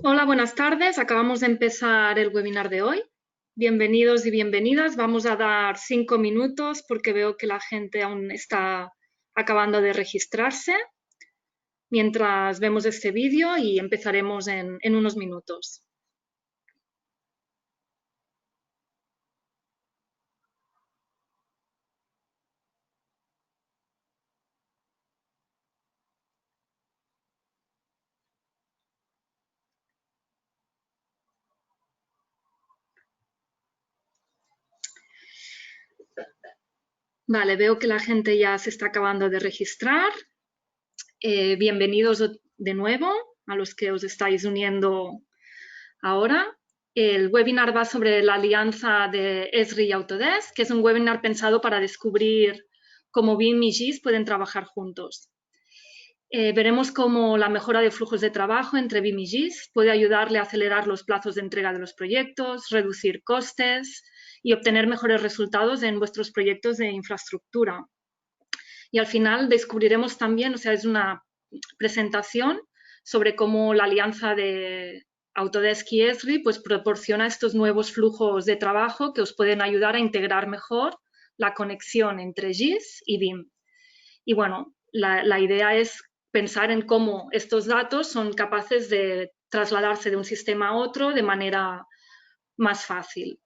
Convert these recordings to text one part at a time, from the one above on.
Hola, buenas tardes. Acabamos de empezar el webinar de hoy. Bienvenidos y bienvenidas. Vamos a dar 5 minutos porque veo que la gente aún está acabando de registrarse mientras vemos este vídeo y empezaremos en unos minutos. Vale, veo que la gente ya se está acabando de registrar. Bienvenidos de nuevo a los que os estáis uniendo ahora. El webinar va sobre la alianza de Esri y Autodesk, que es un webinar pensado para descubrir cómo BIM y GIS pueden trabajar juntos. Veremos cómo la mejora de flujos de trabajo entre BIM y GIS puede ayudarle a acelerar los plazos de entrega de los proyectos, reducir costes y obtener mejores resultados en vuestros proyectos de infraestructura. Y al final descubriremos también, o sea, es una presentación sobre cómo la alianza de Autodesk y Esri pues proporciona estos nuevos flujos de trabajo que os pueden ayudar a integrar mejor la conexión entre GIS y BIM. Y bueno, la idea es pensar en cómo estos datos son capaces de trasladarse de un sistema a otro de manera más fácil.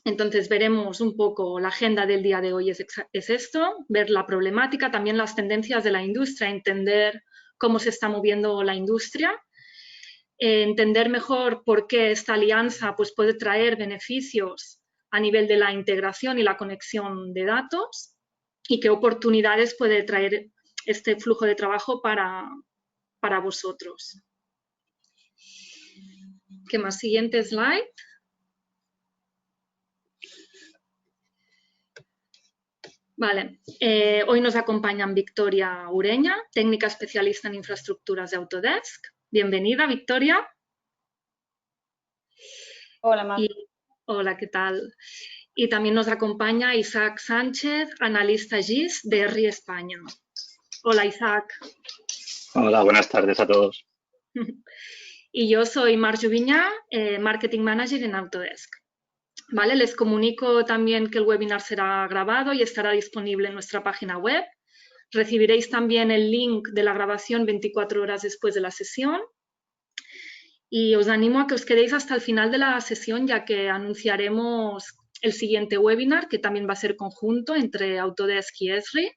Entonces veremos un poco la agenda del día de hoy es esto, ver la problemática, también las tendencias de la industria, entender cómo se está moviendo la industria, entender mejor por qué esta alianza pues, puede traer beneficios a nivel de la integración y la conexión de datos y qué oportunidades puede traer este flujo de trabajo para vosotros. ¿Qué más? Siguiente slide. Vale, hoy nos acompañan Victoria Ureña, técnica especialista en infraestructuras de Autodesk. Bienvenida, Victoria. Hola, Mar. Hola, ¿qué tal? Y también nos acompaña Isaac Sánchez, analista GIS de Esri España. Hola, Isaac. Hola, buenas tardes a todos. Y yo soy Marjo Viñá, Marketing Manager en Autodesk. Vale, les comunico también que el webinar será grabado y estará disponible en nuestra página web. Recibiréis también el link de la grabación 24 horas después de la sesión. Y os animo a que os quedéis hasta el final de la sesión, ya que anunciaremos el siguiente webinar, que también va a ser conjunto entre Autodesk y Esri.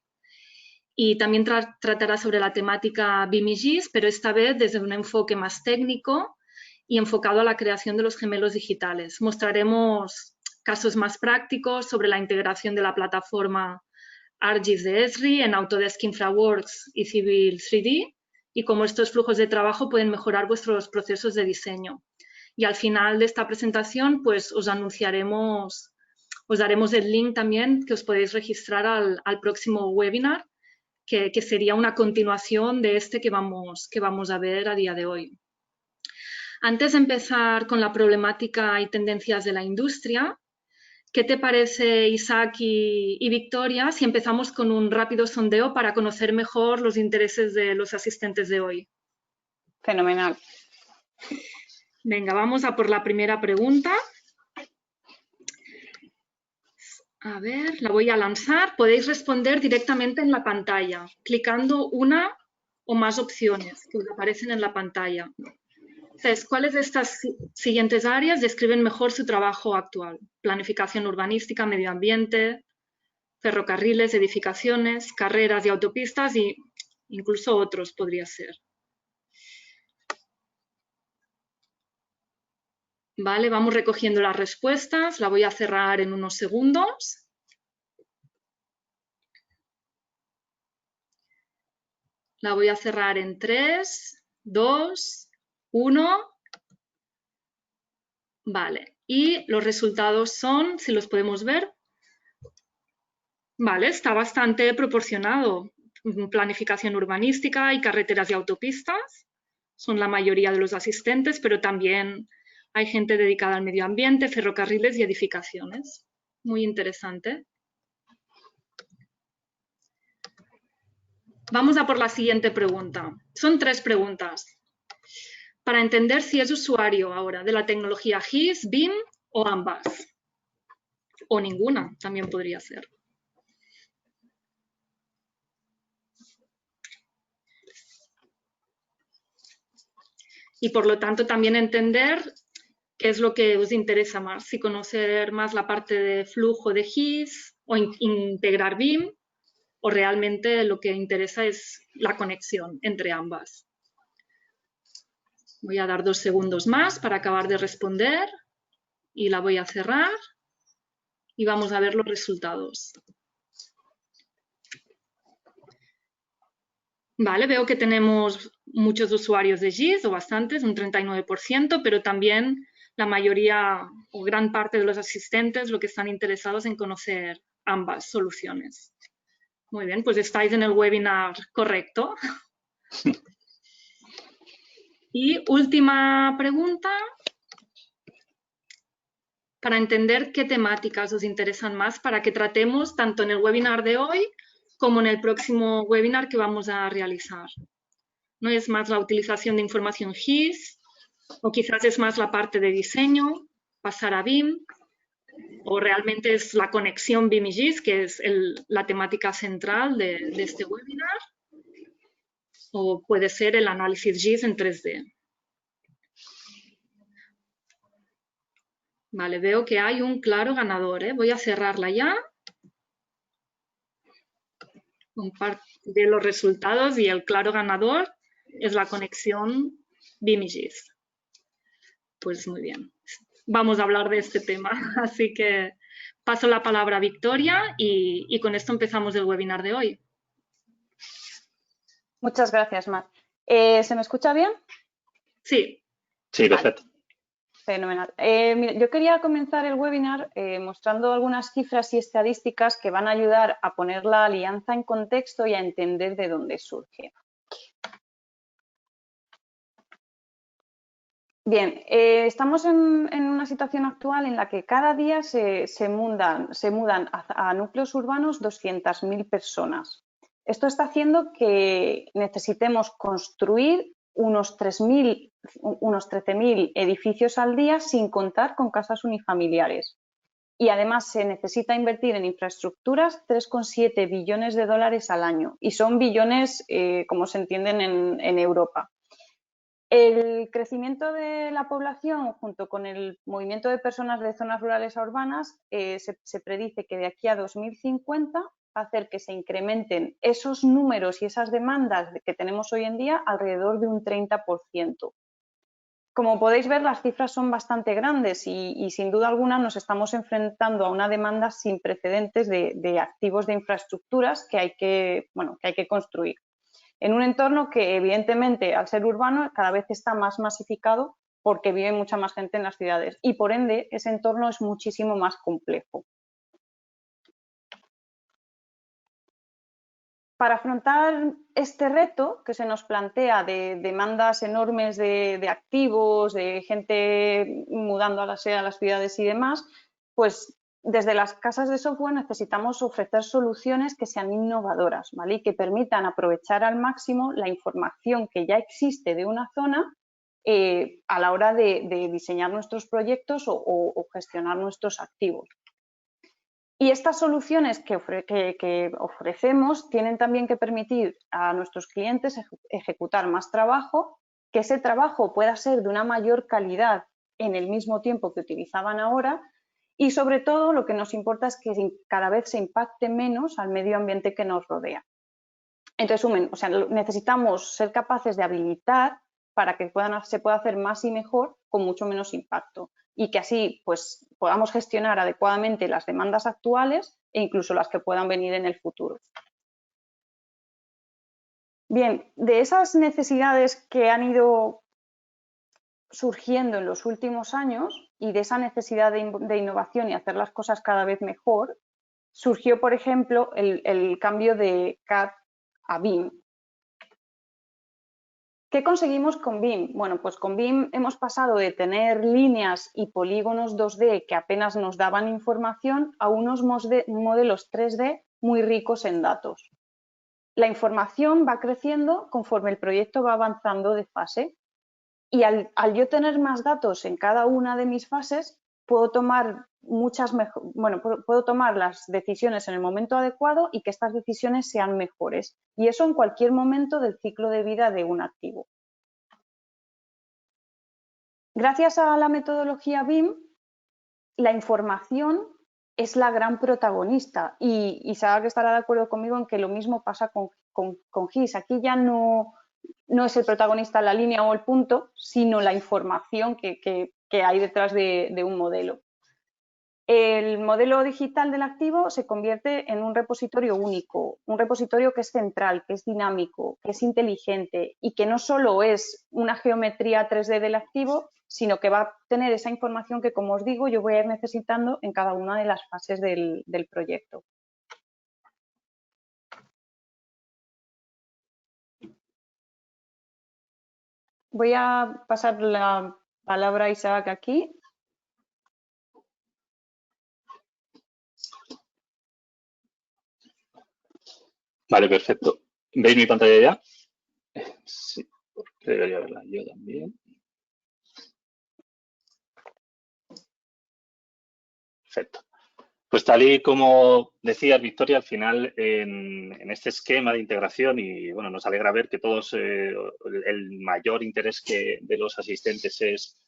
Y también tratará sobre la temática BIM y GIS, pero esta vez desde un enfoque más técnico y enfocado a la creación de los gemelos digitales. Mostraremos casos más prácticos sobre la integración de la plataforma ArcGIS de Esri en Autodesk InfraWorks y Civil 3D y cómo estos flujos de trabajo pueden mejorar vuestros procesos de diseño. Y al final de esta presentación, pues os daremos el link también que os podéis registrar al próximo webinar, que sería una continuación de este que vamos a ver a día de hoy. Antes de empezar con la problemática y tendencias de la industria, ¿qué te parece, Isaac y Victoria, si empezamos con un rápido sondeo para conocer mejor los intereses de los asistentes de hoy? Fenomenal. Venga, vamos a por la primera pregunta. A ver, la voy a lanzar. Podéis responder directamente en la pantalla, clicando una o más opciones que os aparecen en la pantalla. Entonces, ¿cuáles de estas siguientes áreas describen mejor su trabajo actual? Planificación urbanística, medio ambiente, ferrocarriles, edificaciones, carreras y autopistas e incluso otros podría ser. Vale, vamos recogiendo las respuestas. La voy a cerrar en unos segundos. La voy a cerrar en 3, 2, 1. Vale, y los resultados son, si los podemos ver, vale, está bastante proporcionado. Planificación urbanística y carreteras y autopistas son la mayoría de los asistentes, pero también hay gente dedicada al medio ambiente, ferrocarriles y edificaciones. Muy interesante. Vamos a por la siguiente pregunta. Son 3 preguntas. para entender si es usuario ahora de la tecnología GIS, BIM o ambas. O ninguna, también podría ser. Y por lo tanto también entender qué es lo que os interesa más, si conocer más la parte de flujo de GIS o integrar BIM, o realmente lo que interesa es la conexión entre ambas. Voy a dar 2 segundos más para acabar de responder y la voy a cerrar y vamos a ver los resultados. Vale, veo que tenemos muchos usuarios de GIS, o bastantes, un 39%, pero también la mayoría o gran parte de los asistentes lo que están interesados en conocer ambas soluciones. Muy bien, pues estáis en el webinar correcto. Y última pregunta, para entender qué temáticas os interesan más para que tratemos tanto en el webinar de hoy como en el próximo webinar que vamos a realizar. ¿No es más la utilización de información GIS? ¿O quizás es más la parte de diseño, pasar a BIM? ¿O realmente es la conexión BIM y GIS, que es la temática central de este webinar? ¿O puede ser el análisis GIS en 3D? Vale, veo que hay un claro ganador, ¿eh? Voy a cerrarla ya. Compartiré los resultados y el claro ganador es la conexión BIM y GIS. Pues muy bien. Vamos a hablar de este tema, así que paso la palabra a Victoria y con esto empezamos el webinar de hoy. Muchas gracias, Mar. ¿Se me escucha bien? Sí. Sí, perfecto. Fenomenal. Mira, yo quería comenzar el webinar mostrando algunas cifras y estadísticas que van a ayudar a poner la alianza en contexto y a entender de dónde surge. Bien, estamos en una situación actual en la que cada día se mudan a núcleos urbanos 200.000 personas. Esto está haciendo que necesitemos construir unos 13.000 edificios al día sin contar con casas unifamiliares. Y además se necesita invertir en infraestructuras 3,7 billones de dólares al año. Y son billones, como se entienden, en Europa. El crecimiento de la población junto con el movimiento de personas de zonas rurales a urbanas se predice que de aquí a 2050 va a hacer que se incrementen esos números y esas demandas que tenemos hoy en día alrededor de un 30%. Como podéis ver, las cifras son bastante grandes y sin duda alguna nos estamos enfrentando a una demanda sin precedentes de activos de infraestructuras que hay que construir. En un entorno que, evidentemente, al ser urbano, cada vez está más masificado porque vive mucha más gente en las ciudades y, por ende, ese entorno es muchísimo más complejo. Para afrontar este reto que se nos plantea de demandas enormes de activos, de gente mudando a las ciudades y demás, pues desde las casas de software necesitamos ofrecer soluciones que sean innovadoras, ¿vale? Y que permitan aprovechar al máximo la información que ya existe de una zona a la hora de diseñar nuestros proyectos o gestionar nuestros activos. Y estas soluciones que ofrecemos tienen también que permitir a nuestros clientes ejecutar más trabajo, que ese trabajo pueda ser de una mayor calidad en el mismo tiempo que utilizaban ahora y, sobre todo, lo que nos importa es que cada vez se impacte menos al medio ambiente que nos rodea. En resumen, necesitamos ser capaces de habilitar para que se pueda hacer más y mejor con mucho menos impacto y que así pues, podamos gestionar adecuadamente las demandas actuales e incluso las que puedan venir en el futuro. Bien, de esas necesidades que han ido surgiendo en los últimos años y de esa necesidad de innovación y hacer las cosas cada vez mejor, surgió, por ejemplo, el cambio de CAD a BIM. ¿Qué conseguimos con BIM? Bueno, pues con BIM hemos pasado de tener líneas y polígonos 2D que apenas nos daban información a unos modelos 3D muy ricos en datos. La información va creciendo conforme el proyecto va avanzando de fase Y al yo tener más datos en cada una de mis fases, puedo tomar puedo tomar las decisiones en el momento adecuado y que estas decisiones sean mejores. Y eso en cualquier momento del ciclo de vida de un activo. Gracias a la metodología BIM, la información es la gran protagonista y Saga que estará de acuerdo conmigo en que lo mismo pasa con GIS. Aquí ya no es el protagonista la línea o el punto, sino la información que hay detrás de un modelo. El modelo digital del activo se convierte en un repositorio único, un repositorio que es central, que es dinámico, que es inteligente y que no solo es una geometría 3D del activo, sino que va a tener esa información que, como os digo, yo voy a ir necesitando en cada una de las fases del proyecto. Voy a pasar la palabra a Isaac aquí. Vale, perfecto. ¿Veis mi pantalla ya? Sí, debería verla yo también. Perfecto. Pues tal y como decías, Victoria, al final en este esquema de integración, y bueno, nos alegra ver que todos el mayor interés de los asistentes es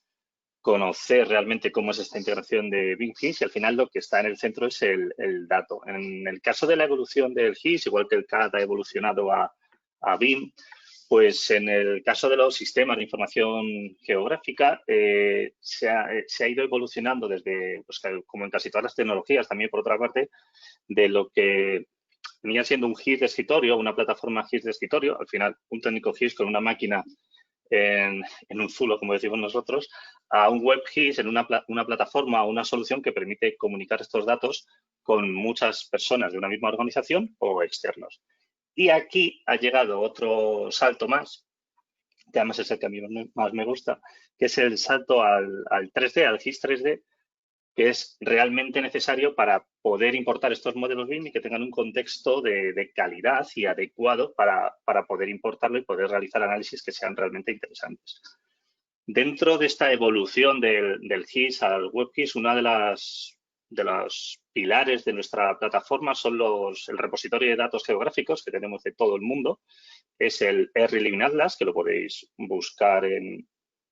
conocer realmente cómo es esta integración de BIM GIS y al final lo que está en el centro es el dato. En el caso de la evolución del GIS, igual que el CAD ha evolucionado a BIM, pues en el caso de los sistemas de información geográfica se ha ido evolucionando desde, pues, como en casi todas las tecnologías, también por otra parte, de lo que venía siendo un GIS de escritorio, una plataforma GIS de escritorio, al final un técnico GIS con una máquina en un zulo, como decimos nosotros, a un web GIS en una plataforma o una solución que permite comunicar estos datos con muchas personas de una misma organización o externos. Y aquí ha llegado otro salto más, que además es el que a mí más me gusta, que es el salto al 3D, al GIS 3D, que es realmente necesario para poder importar estos modelos BIM y que tengan un contexto de calidad y adecuado para poder importarlo y poder realizar análisis que sean realmente interesantes. Dentro de esta evolución del GIS al WebGIS, una de los pilares de nuestra plataforma son el repositorio de datos geográficos que tenemos de todo el mundo. Es el R-Living Atlas, que lo podéis buscar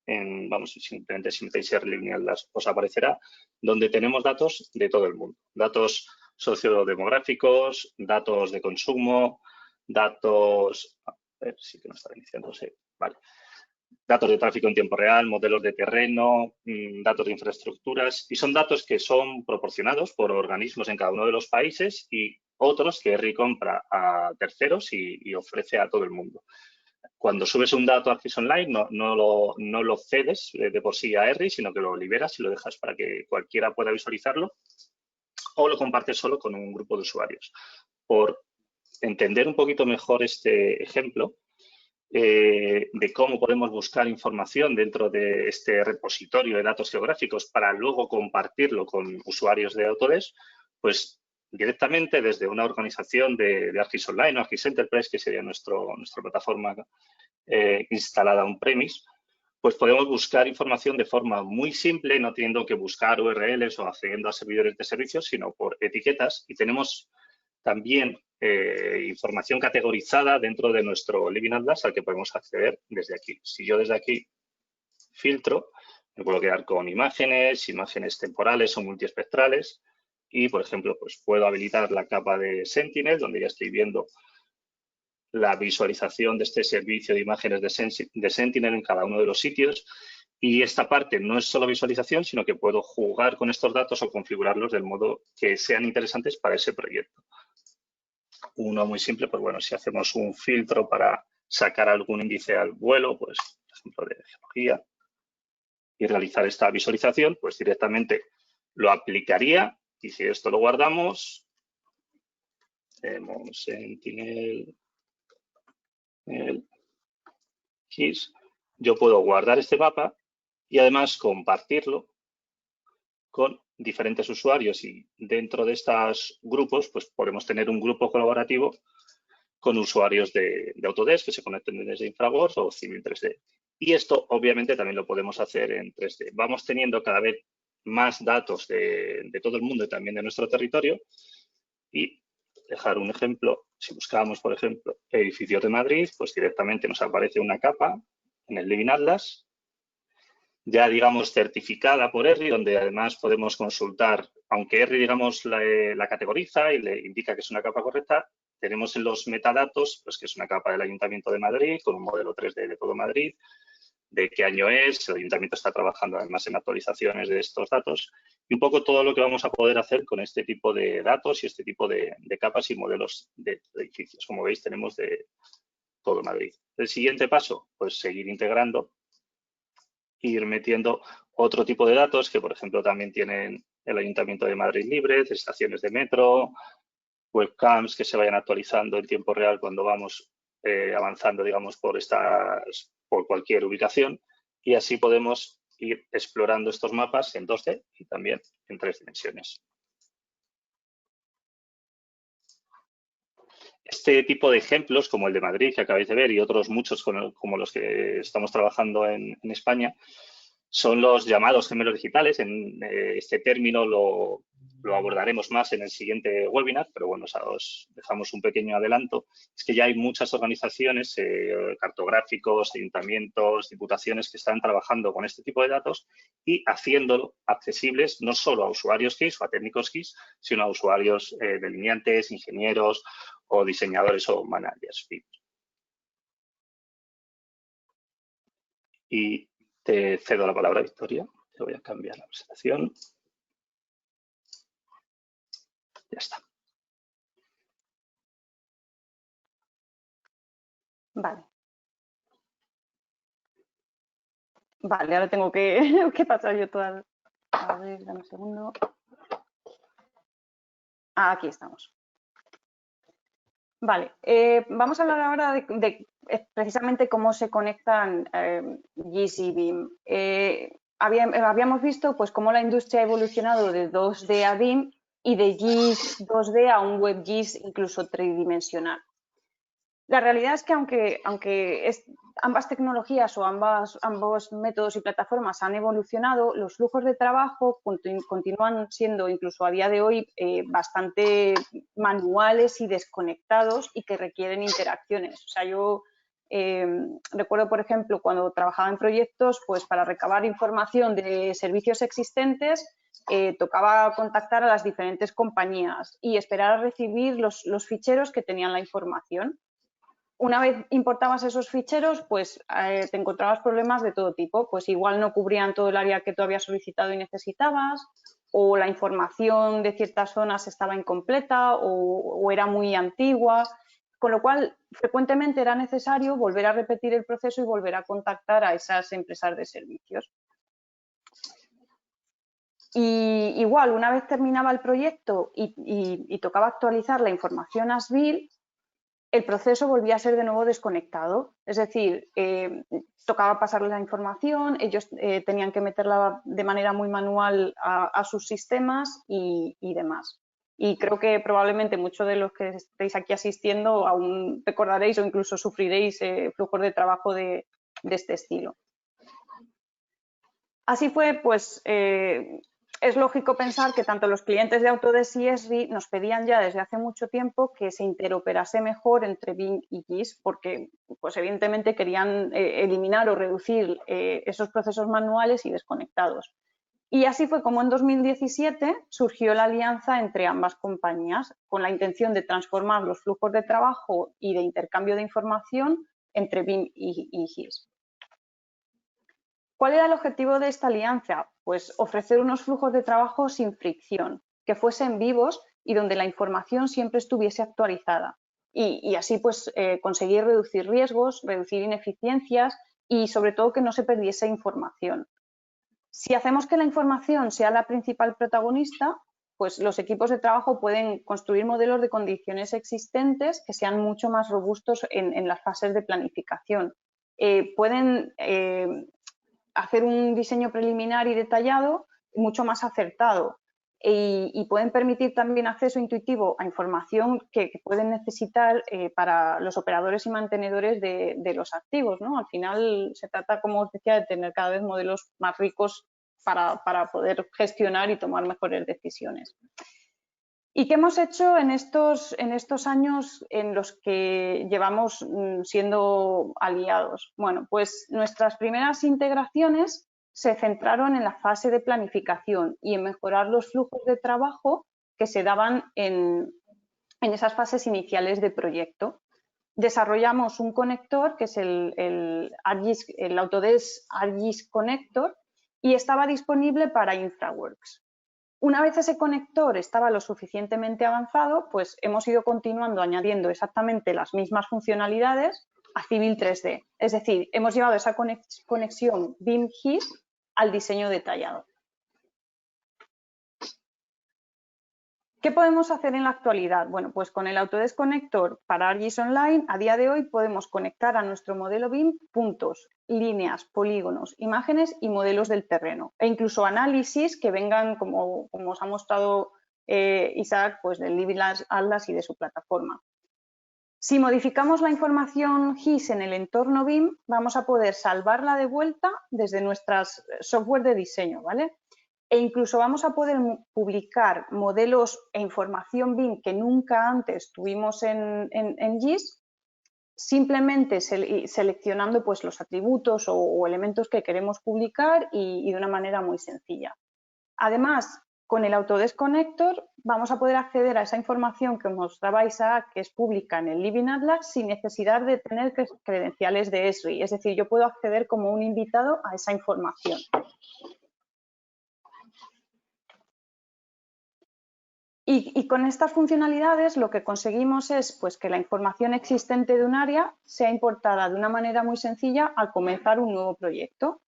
vamos, simplemente si metéis R-Living Atlas os aparecerá, donde tenemos datos de todo el mundo. Datos sociodemográficos, datos de consumo, datos... A ver, sí que no está iniciándose. Vale. Datos de tráfico en tiempo real, modelos de terreno, datos de infraestructuras y son datos que son proporcionados por organismos en cada uno de los países y otros que RI compra a terceros y ofrece a todo el mundo. Cuando subes un dato a GIS Online no lo cedes de por sí a RI, sino que lo liberas y lo dejas para que cualquiera pueda visualizarlo o lo compartes solo con un grupo de usuarios. Por entender un poquito mejor este ejemplo, de cómo podemos buscar información dentro de este repositorio de datos geográficos para luego compartirlo con usuarios de Autodesk, pues directamente desde una organización de ArcGIS Online o ArcGIS Enterprise, que sería nuestra plataforma instalada on-premise, pues podemos buscar información de forma muy simple, no teniendo que buscar URLs o accediendo a servidores de servicios, sino por etiquetas. Y tenemos también información categorizada dentro de nuestro Living Atlas al que podemos acceder desde aquí. Si yo desde aquí filtro, me puedo quedar con imágenes temporales o multiespectrales y, por ejemplo, pues puedo habilitar la capa de Sentinel, donde ya estoy viendo la visualización de este servicio de imágenes de Sentinel en cada uno de los sitios. Y esta parte no es solo visualización, sino que puedo jugar con estos datos o configurarlos del modo que sean interesantes para ese proyecto. Uno muy simple, pues bueno, si hacemos un filtro para sacar algún índice al vuelo, pues por ejemplo de geología, y realizar esta visualización, pues directamente lo aplicaría y si esto lo guardamos, tenemos Sentinel, el GIS, yo puedo guardar este mapa y además compartirlo con diferentes usuarios y dentro de estos grupos, pues podemos tener un grupo colaborativo con usuarios de Autodesk que se conecten desde Infraworks o Civil 3D. Y esto obviamente también lo podemos hacer en 3D. Vamos teniendo cada vez más datos de todo el mundo y también de nuestro territorio. Y dejar un ejemplo, si buscamos, por ejemplo, edificios de Madrid, pues directamente nos aparece una capa en el Living Atlas, ya digamos certificada por ERRI, donde además podemos consultar, aunque ERRI digamos la categoriza y le indica que es una capa correcta, tenemos en los metadatos pues que es una capa del Ayuntamiento de Madrid con un modelo 3D de todo Madrid, de qué año es, el Ayuntamiento está trabajando además en actualizaciones de estos datos y un poco todo lo que vamos a poder hacer con este tipo de datos y este tipo de capas y modelos de edificios. Como veis, tenemos de todo Madrid. El siguiente paso, pues seguir integrando, ir metiendo otro tipo de datos que, por ejemplo, también tienen el Ayuntamiento de Madrid Libre, de estaciones de metro, webcams que se vayan actualizando en tiempo real cuando vamos avanzando, digamos, por cualquier ubicación y así podemos ir explorando estos mapas en 2D y también en 3 dimensiones. Este tipo de ejemplos, como el de Madrid que acabáis de ver y otros muchos como los que estamos trabajando en España, son los llamados gemelos digitales. Este término lo abordaremos más en el siguiente webinar, pero bueno, os dejamos un pequeño adelanto. Es que ya hay muchas organizaciones, cartográficos, ayuntamientos, diputaciones que están trabajando con este tipo de datos y haciéndolo accesibles no solo a usuarios GIS o a técnicos GIS, sino a usuarios delineantes, ingenieros o diseñadores o managers. Y te cedo la palabra, Victoria. Te voy a cambiar la presentación. Ya está. Vale. Vale, ahora tengo que, pasar yo toda... A ver, dame un segundo. Aquí estamos. Vale, vamos a hablar ahora de precisamente cómo se conectan GIS y BIM. Habíamos visto pues cómo la industria ha evolucionado de 2D a BIM y de GIS 2D a un WebGIS incluso tridimensional. La realidad es que aunque ambas tecnologías o ambos métodos y plataformas han evolucionado, los flujos de trabajo continúan siendo incluso a día de hoy bastante manuales y desconectados y que requieren interacciones. O sea, yo recuerdo, por ejemplo, cuando trabajaba en proyectos, pues para recabar información de servicios existentes, tocaba contactar a las diferentes compañías y esperar a recibir los ficheros que tenían la información. Una vez importabas esos ficheros, pues te encontrabas problemas de todo tipo. Pues igual no cubrían todo el área que tú habías solicitado y necesitabas, o la información de ciertas zonas estaba incompleta o era muy antigua, con lo cual frecuentemente era necesario volver a repetir el proceso y volver a contactar a esas empresas de servicios. Y igual, una vez terminaba el proyecto y tocaba actualizar la información ASBIL, el proceso volvía a ser de nuevo desconectado. Es decir, tocaba pasarles la información, ellos tenían que meterla de manera muy manual a sus sistemas y demás. Y creo que probablemente muchos de los que estéis aquí asistiendo aún recordaréis o incluso sufriréis flujos de trabajo de este estilo. Así fue, pues es lógico pensar que tanto los clientes de Autodesk y Esri nos pedían ya desde hace mucho tiempo que se interoperase mejor entre BIM y GIS, porque pues evidentemente querían eliminar o reducir esos procesos manuales y desconectados. Y así fue como en 2017 surgió la alianza entre ambas compañías, con la intención de transformar los flujos de trabajo y de intercambio de información entre BIM y GIS. ¿Cuál era el objetivo de esta alianza? Pues ofrecer unos flujos de trabajo sin fricción, que fuesen vivos y donde la información siempre estuviese actualizada. Y así pues conseguir reducir riesgos, reducir ineficiencias y sobre todo que no se perdiese información. Si hacemos que la información sea la principal protagonista, pues los equipos de trabajo pueden construir modelos de condiciones existentes que sean mucho más robustos en las fases de planificación. Pueden hacer un diseño preliminar y detallado mucho más acertado. y pueden permitir también acceso intuitivo a información que pueden necesitar para los operadores y mantenedores de los activos, ¿no? Al final se trata, como os decía, de tener cada vez modelos más ricos para poder gestionar y tomar mejores decisiones. ¿Y qué hemos hecho en estos años en los que llevamos siendo aliados? Bueno, pues nuestras primeras integraciones se centraron en la fase de planificación y en mejorar los flujos de trabajo que se daban en esas fases iniciales de proyecto. Desarrollamos un conector que es el Autodesk ArcGIS Connector y estaba disponible para InfraWorks. Una vez ese conector estaba lo suficientemente avanzado, pues hemos ido continuando añadiendo exactamente las mismas funcionalidades a Civil 3D. Es decir, hemos llevado esa conexión BIM-GIS al diseño detallado. ¿Qué podemos hacer en la actualidad? Bueno, pues con el Autodesk Connector para ArcGIS Online, a día de hoy podemos conectar a nuestro modelo BIM puntos, líneas, polígonos, imágenes y modelos del terreno. E incluso análisis que vengan, como os ha mostrado Isaac, pues del Living Atlas y de su plataforma. Si modificamos la información GIS en el entorno BIM, vamos a poder salvarla de vuelta desde nuestras software de diseño, ¿vale? E incluso vamos a poder publicar modelos e información BIM que nunca antes tuvimos en GIS, simplemente seleccionando pues, los atributos o elementos que queremos publicar y de una manera muy sencilla. Además, con el Autodesk Connector vamos a poder acceder a esa información que os mostraba Isaac, que es pública en el Living Atlas, sin necesidad de tener credenciales de Esri. Es decir, yo puedo acceder como un invitado a esa información. Y con estas funcionalidades lo que conseguimos es pues, que la información existente de un área sea importada de una manera muy sencilla al comenzar un nuevo proyecto.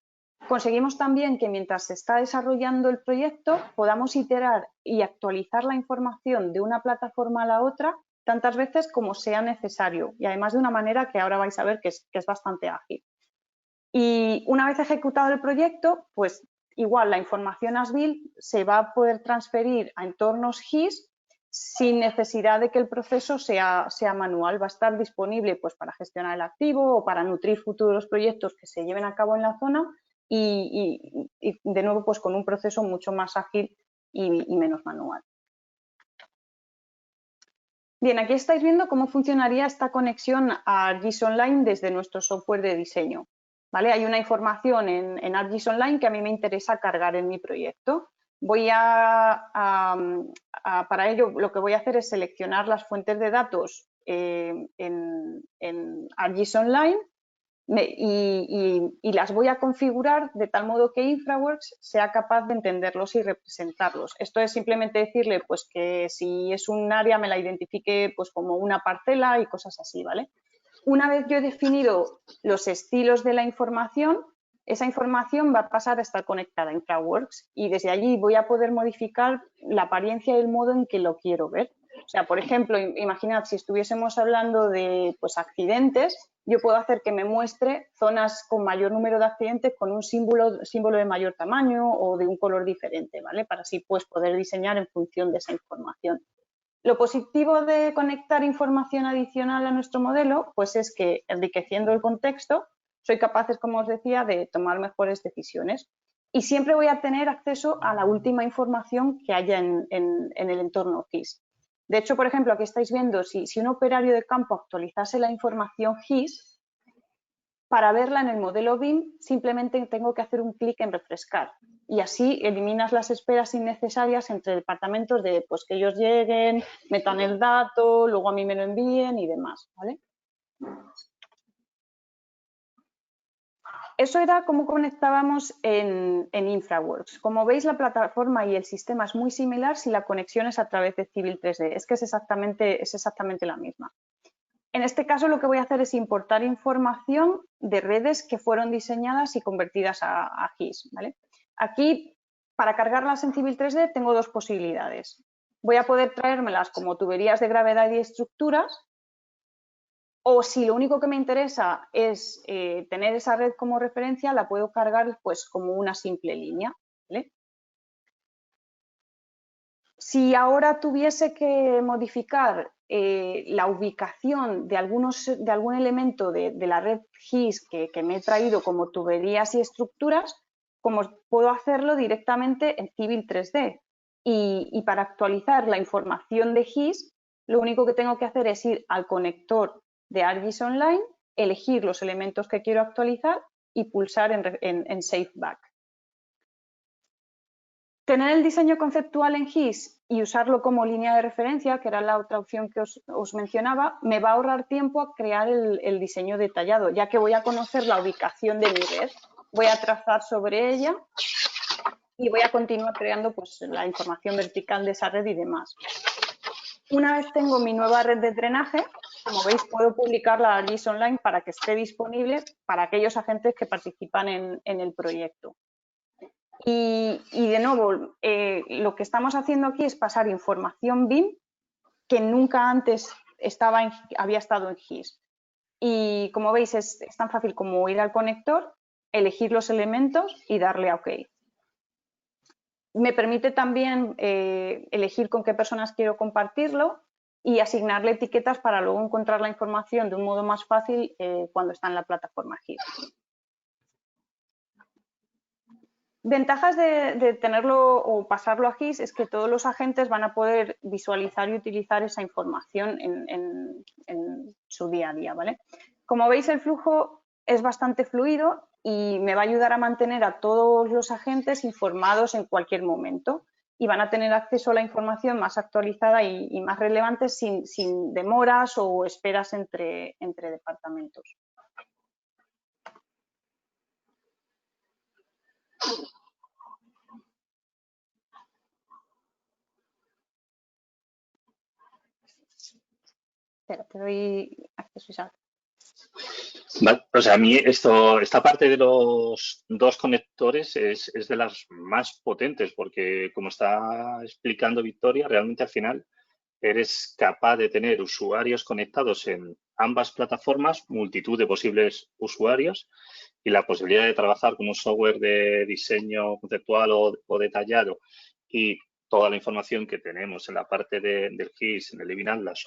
Conseguimos también que mientras se está desarrollando el proyecto podamos iterar y actualizar la información de una plataforma a la otra tantas veces como sea necesario y además de una manera que ahora vais a ver que es bastante ágil. Y una vez ejecutado el proyecto, pues igual la información as-built se va a poder transferir a entornos GIS sin necesidad de que el proceso sea manual. Va a estar disponible pues, para gestionar el activo o para nutrir futuros proyectos que se lleven a cabo en la zona y de nuevo pues, con un proceso mucho más ágil y menos manual. Bien, aquí estáis viendo cómo funcionaría esta conexión a ArcGIS Online desde nuestro software de diseño. ¿Vale? Hay una información en ArcGIS Online que a mí me interesa cargar en mi proyecto. Para ello lo que voy a hacer es seleccionar las fuentes de datos en ArcGIS Online y las voy a configurar de tal modo que InfraWorks sea capaz de entenderlos y representarlos. Esto es simplemente decirle pues, que si es un área me la identifique pues, como una parcela y cosas así, ¿vale? Una vez yo he definido los estilos de la información, esa información va a pasar a estar conectada a InfraWorks y desde allí voy a poder modificar la apariencia y el modo en que lo quiero ver. O sea, por ejemplo, imaginad si estuviésemos hablando de pues, accidentes, yo puedo hacer que me muestre zonas con mayor número de accidentes con un símbolo de mayor tamaño o de un color diferente, ¿vale? Para así pues, poder diseñar en función de esa información. Lo positivo de conectar información adicional a nuestro modelo pues es que, enriqueciendo el contexto, soy capaz, como os decía, de tomar mejores decisiones. Y siempre voy a tener acceso a la última información que haya en el entorno GIS. De hecho, por ejemplo, aquí estáis viendo, si un operario de campo actualizase la información GIS, para verla en el modelo BIM simplemente tengo que hacer un clic en refrescar y así eliminas las esperas innecesarias entre departamentos de pues, que ellos lleguen, metan el dato, luego a mí me lo envíen y demás, ¿vale? Eso era cómo conectábamos en InfraWorks. Como veis, la plataforma y el sistema es muy similar si la conexión es a través de Civil 3D. Es que es exactamente la misma. En este caso lo que voy a hacer es importar información de redes que fueron diseñadas y convertidas a GIS, ¿vale? Aquí, para cargarlas en Civil 3D, tengo dos posibilidades. Voy a poder traérmelas como tuberías de gravedad y estructuras, o si lo único que me interesa es tener esa red como referencia, la puedo cargar pues, como una simple línea, ¿vale? Si ahora tuviese que modificar la ubicación de algún elemento de la red GIS que me he traído como tuberías y estructuras, como puedo hacerlo directamente en Civil 3D. Y para actualizar la información de GIS, lo único que tengo que hacer es ir al conector de ArcGIS Online, elegir los elementos que quiero actualizar y pulsar en Save Back. Tener el diseño conceptual en GIS y usarlo como línea de referencia, que era la otra opción que os mencionaba, me va a ahorrar tiempo a crear el diseño detallado, ya que voy a conocer la ubicación de mi red, voy a trazar sobre ella y voy a continuar creando pues, la información vertical de esa red y demás. Una vez tengo mi nueva red de drenaje, como veis, puedo publicarla a ArcGIS Online para que esté disponible para aquellos agentes que participan en el proyecto. Y de nuevo, lo que estamos haciendo aquí es pasar información BIM que nunca antes había estado en GIS. Y como veis, es tan fácil como ir al conector, elegir los elementos y darle a OK. Me permite también elegir con qué personas quiero compartirlo y asignarle etiquetas para luego encontrar la información de un modo más fácil cuando está en la plataforma GIS. Ventajas de tenerlo o pasarlo a GIS es que todos los agentes van a poder visualizar y utilizar esa información en su día a día, ¿vale? Como veis, el flujo es bastante fluido y me va a ayudar a mantener a todos los agentes informados en cualquier momento y van a tener acceso a la información más actualizada y más relevante sin demoras o esperas entre departamentos. Espera, te doy acceso, Isaac. Vale, o sea, a mí esta parte de los dos conectores es de las más potentes porque, como está explicando Victoria, realmente al final eres capaz de tener usuarios conectados en ambas plataformas, multitud de posibles usuarios y la posibilidad de trabajar con un software de diseño conceptual o detallado y toda la información que tenemos en la parte del GIS, en el Living Atlas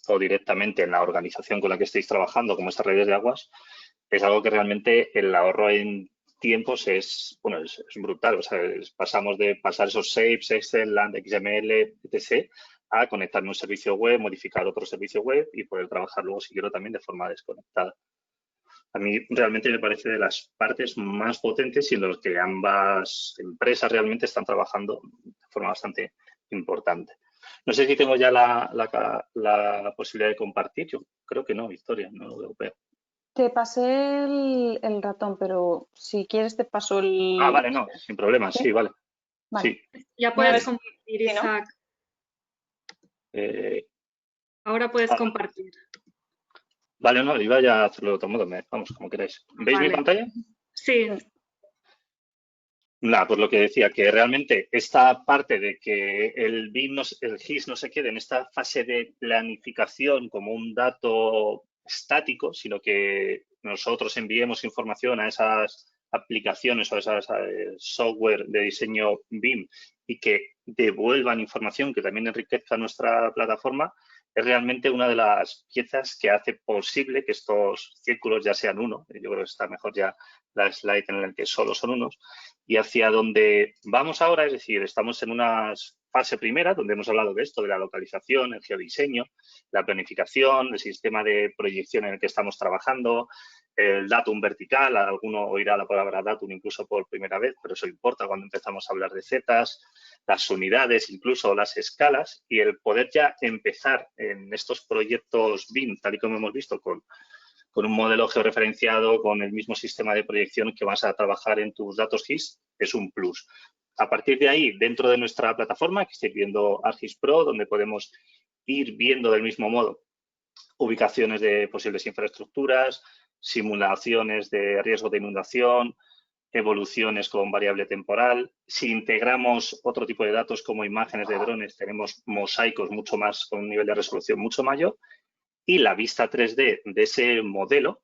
o directamente en la organización con la que estéis trabajando, como estas redes de aguas, es algo que realmente el ahorro en tiempos es brutal. O sea, pasamos de pasar esos shapes, Excel, Land, XML, etc., a conectarme a un servicio web, modificar otro servicio web y poder trabajar luego, si quiero, también de forma desconectada. A mí realmente me parece de las partes más potentes y en las que ambas empresas realmente están trabajando de forma bastante importante. No sé si tengo ya la posibilidad de compartir. Yo creo que no, Victoria, no lo veo. Te pasé el ratón, pero si quieres te paso el... Ah, vale, no, sin problema, sí, vale. Vale. Sí. Ya puedes compartir, ¿Sí, no? Isaac. Ahora puedes compartir. Vale, no, iba ya a hacerlo de otro modo, vamos, como queráis. ¿Veis mi pantalla? Sí. Nada, pues lo que decía, que realmente esta parte de que el GIS no se quede en esta fase de planificación como un dato estático, sino que nosotros enviemos información a esas aplicaciones o a esas software de diseño BIM y que devuelvan información que también enriquezca nuestra plataforma, es realmente una de las piezas que hace posible que estos círculos ya sean uno. Yo creo que está mejor ya la slide en la que solo son unos. Y hacia donde vamos ahora, es decir, estamos en una fase primera donde hemos hablado de esto, de la localización, el geodiseño, la planificación, el sistema de proyección en el que estamos trabajando, el datum vertical, alguno oirá la palabra datum incluso por primera vez, pero eso importa cuando empezamos a hablar de zetas, las unidades, incluso las escalas, y el poder ya empezar en estos proyectos BIM, tal y como hemos visto, con un modelo georreferenciado, con el mismo sistema de proyección que vas a trabajar en tus datos GIS, es un plus. A partir de ahí, dentro de nuestra plataforma, que estáis viendo ArcGIS Pro, donde podemos ir viendo del mismo modo ubicaciones de posibles infraestructuras, simulaciones de riesgo de inundación, evoluciones con variable temporal. Si integramos otro tipo de datos como imágenes de drones, tenemos mosaicos mucho más, con un nivel de resolución mucho mayor. Y la vista 3D de ese modelo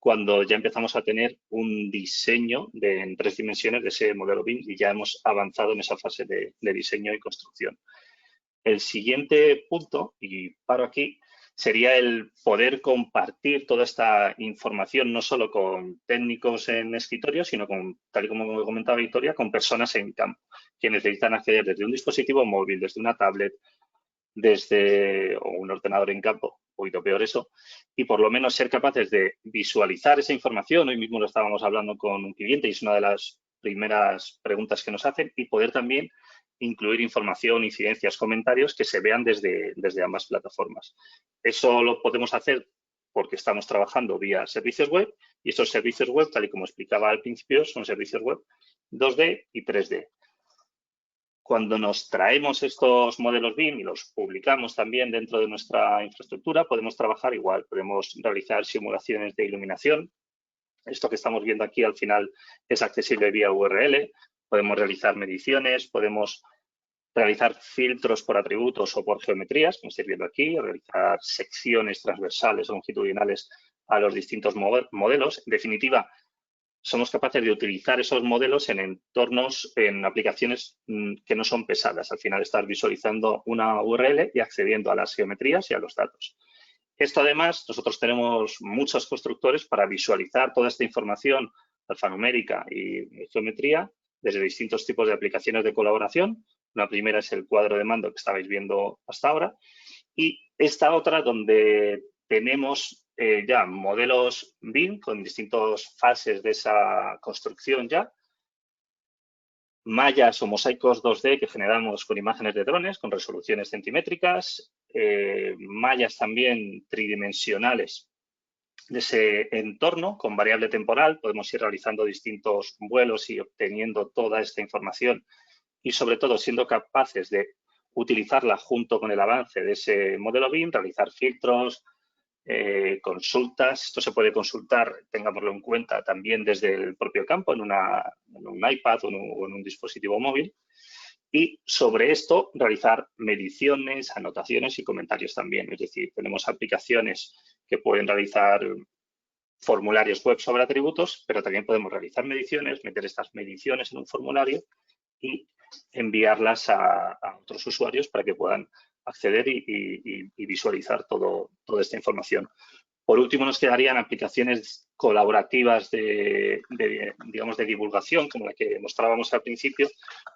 cuando ya empezamos a tener un diseño en 3 dimensiones de ese modelo BIM y ya hemos avanzado en esa fase de diseño y construcción. El siguiente punto, y paro aquí, sería el poder compartir toda esta información no solo con técnicos en escritorio, sino con, tal y como comentaba Victoria, con personas en campo que necesitan acceder desde un dispositivo móvil, desde una tablet, desde un ordenador en campo, un poquito peor eso, y por lo menos ser capaces de visualizar esa información. Hoy mismo lo estábamos hablando con un cliente y es una de las primeras preguntas que nos hacen, y poder también incluir información, incidencias, comentarios que se vean desde ambas plataformas. Eso lo podemos hacer porque estamos trabajando vía servicios web, y esos servicios web, tal y como explicaba al principio, son servicios web 2D y 3D. Cuando nos traemos estos modelos BIM y los publicamos también dentro de nuestra infraestructura, podemos trabajar igual. Podemos realizar simulaciones de iluminación. Esto que estamos viendo aquí al final es accesible vía URL. Podemos realizar mediciones, podemos realizar filtros por atributos o por geometrías, como estáis viendo aquí, realizar secciones transversales o longitudinales a los distintos modelos. En definitiva, somos capaces de utilizar esos modelos en entornos, en aplicaciones que no son pesadas. Al final estás visualizando una URL y accediendo a las geometrías y a los datos. Esto además, nosotros tenemos muchos constructores para visualizar toda esta información alfanumérica y geometría desde distintos tipos de aplicaciones de colaboración. Una primera es el cuadro de mando que estabais viendo hasta ahora, y esta otra donde tenemos ya modelos BIM con distintas fases de esa construcción ya, mallas o mosaicos 2D que generamos con imágenes de drones con resoluciones centimétricas, mallas también tridimensionales de ese entorno con variable temporal. Podemos ir realizando distintos vuelos y obteniendo toda esta información y, sobre todo, siendo capaces de utilizarla junto con el avance de ese modelo BIM, realizar filtros, consultas. Esto se puede consultar, tengámoslo en cuenta, también desde el propio campo, en un iPad o en un dispositivo móvil. Y sobre esto realizar mediciones, anotaciones y comentarios también. Es decir, tenemos aplicaciones que pueden realizar formularios web sobre atributos, pero también podemos realizar mediciones, meter estas mediciones en un formulario y enviarlas a otros usuarios para que puedan acceder y visualizar toda esta información. Por último, nos quedarían aplicaciones colaborativas digamos, de divulgación, como la que mostrábamos al principio,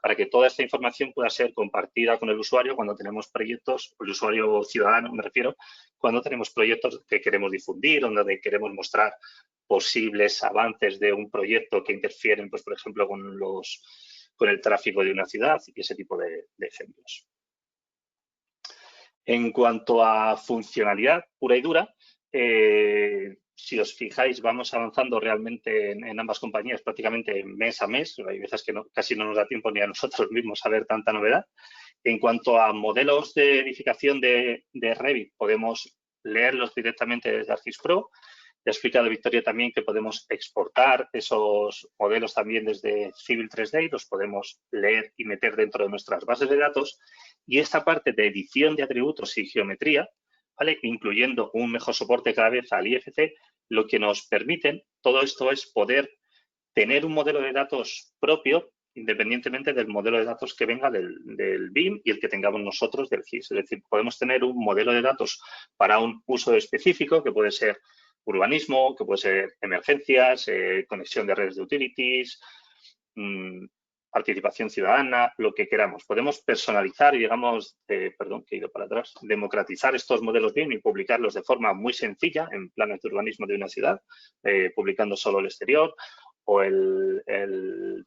para que toda esta información pueda ser compartida con el usuario cuando tenemos proyectos, el usuario ciudadano me refiero, cuando tenemos proyectos que queremos difundir, donde queremos mostrar posibles avances de un proyecto que interfieren, pues, por ejemplo, con el tráfico de una ciudad y ese tipo de ejemplos. En cuanto a funcionalidad pura y dura, si os fijáis, vamos avanzando realmente en ambas compañías prácticamente mes a mes. Hay veces que casi no nos da tiempo ni a nosotros mismos a ver tanta novedad. En cuanto a modelos de edificación de Revit, podemos leerlos directamente desde ArcGIS Pro. Ya ha explicado Victoria también que podemos exportar esos modelos también desde Civil 3D y los podemos leer y meter dentro de nuestras bases de datos. Y esta parte de edición de atributos y geometría, ¿vale?, incluyendo un mejor soporte cada vez al IFC, lo que nos permiten todo esto es poder tener un modelo de datos propio independientemente del modelo de datos que venga del BIM y el que tengamos nosotros del GIS. Es decir, podemos tener un modelo de datos para un uso específico que puede ser urbanismo, que puede ser emergencias, conexión de redes de utilities, participación ciudadana, lo que queramos. Podemos personalizar y, digamos, perdón, que he ido para atrás, democratizar estos modelos BIM y publicarlos de forma muy sencilla en planes de urbanismo de una ciudad, publicando solo el exterior, o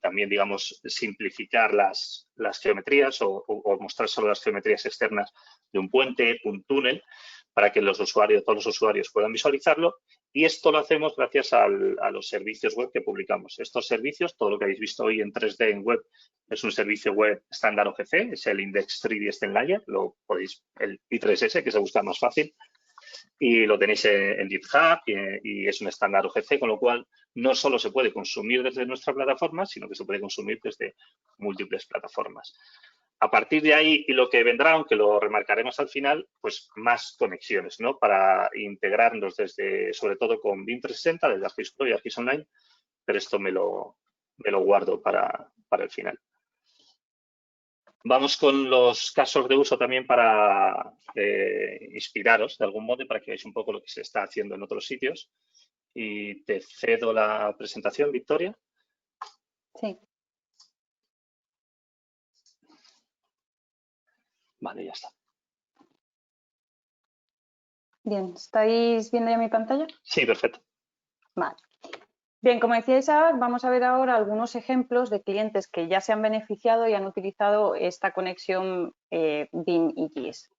también, digamos, simplificar las geometrías o mostrar solo las geometrías externas de un puente, un túnel, para que todos los usuarios puedan visualizarlo. Y esto lo hacemos gracias a los servicios web que publicamos. Estos servicios, todo lo que habéis visto hoy en 3D en web, es un servicio web estándar OGC, es el Index 3D Extend Layer, el I3S, que se busca más fácil, y lo tenéis en GitHub y es un estándar OGC, con lo cual no solo se puede consumir desde nuestra plataforma, sino que se puede consumir desde múltiples plataformas. A partir de ahí y lo que vendrá, aunque lo remarcaremos al final, pues más conexiones, ¿no? Para integrarnos desde, sobre todo con BIM 360, desde ArcGIS Pro y ArcGIS Online, pero esto me lo guardo para el final. Vamos con los casos de uso también para inspiraros de algún modo y para que veáis un poco lo que se está haciendo en otros sitios. Y te cedo la presentación, Victoria. Sí. Vale, ya está. Bien, ¿estáis viendo ya mi pantalla? Sí, perfecto. Vale. Bien, como decía Isaac, vamos a ver ahora algunos ejemplos de clientes que ya se han beneficiado y han utilizado esta conexión BIM y GIS.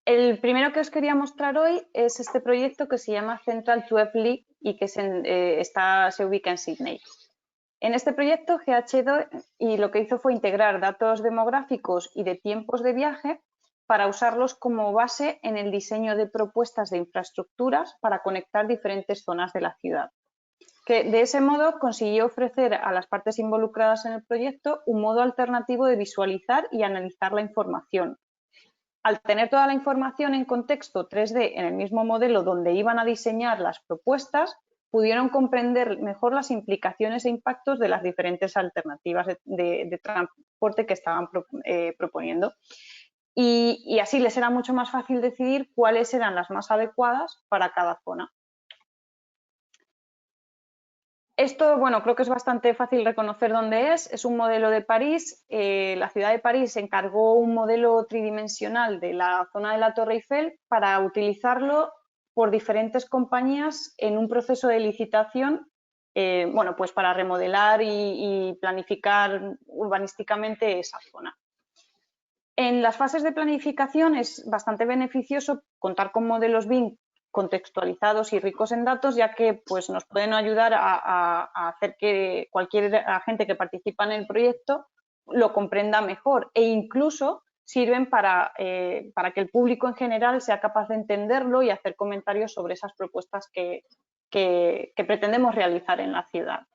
El primero que os quería mostrar hoy es este proyecto que se llama Central 12 League y que se ubica en Sydney. En este proyecto, GH2 lo que hizo fue integrar datos demográficos y de tiempos de viaje para usarlos como base en el diseño de propuestas de infraestructuras para conectar diferentes zonas de la ciudad. Que de ese modo consiguió ofrecer a las partes involucradas en el proyecto un modo alternativo de visualizar y analizar la información. Al tener toda la información en contexto 3D en el mismo modelo donde iban a diseñar las propuestas, pudieron comprender mejor las implicaciones e impactos de las diferentes alternativas de transporte que estaban proponiendo. Y así les era mucho más fácil decidir cuáles eran las más adecuadas para cada zona. Esto, bueno, creo que es bastante fácil reconocer dónde es. Es un modelo de París. La ciudad de París encargó un modelo tridimensional de la zona de la Torre Eiffel para utilizarlo por diferentes compañías en un proceso de licitación, bueno, pues para remodelar y planificar urbanísticamente esa zona. En las fases de planificación es bastante beneficioso contar con modelos BIM contextualizados y ricos en datos, ya que pues, nos pueden ayudar a hacer que cualquier agente que participa en el proyecto lo comprenda mejor e incluso sirven para que el público en general sea capaz de entenderlo y hacer comentarios sobre esas propuestas que pretendemos realizar en la ciudad.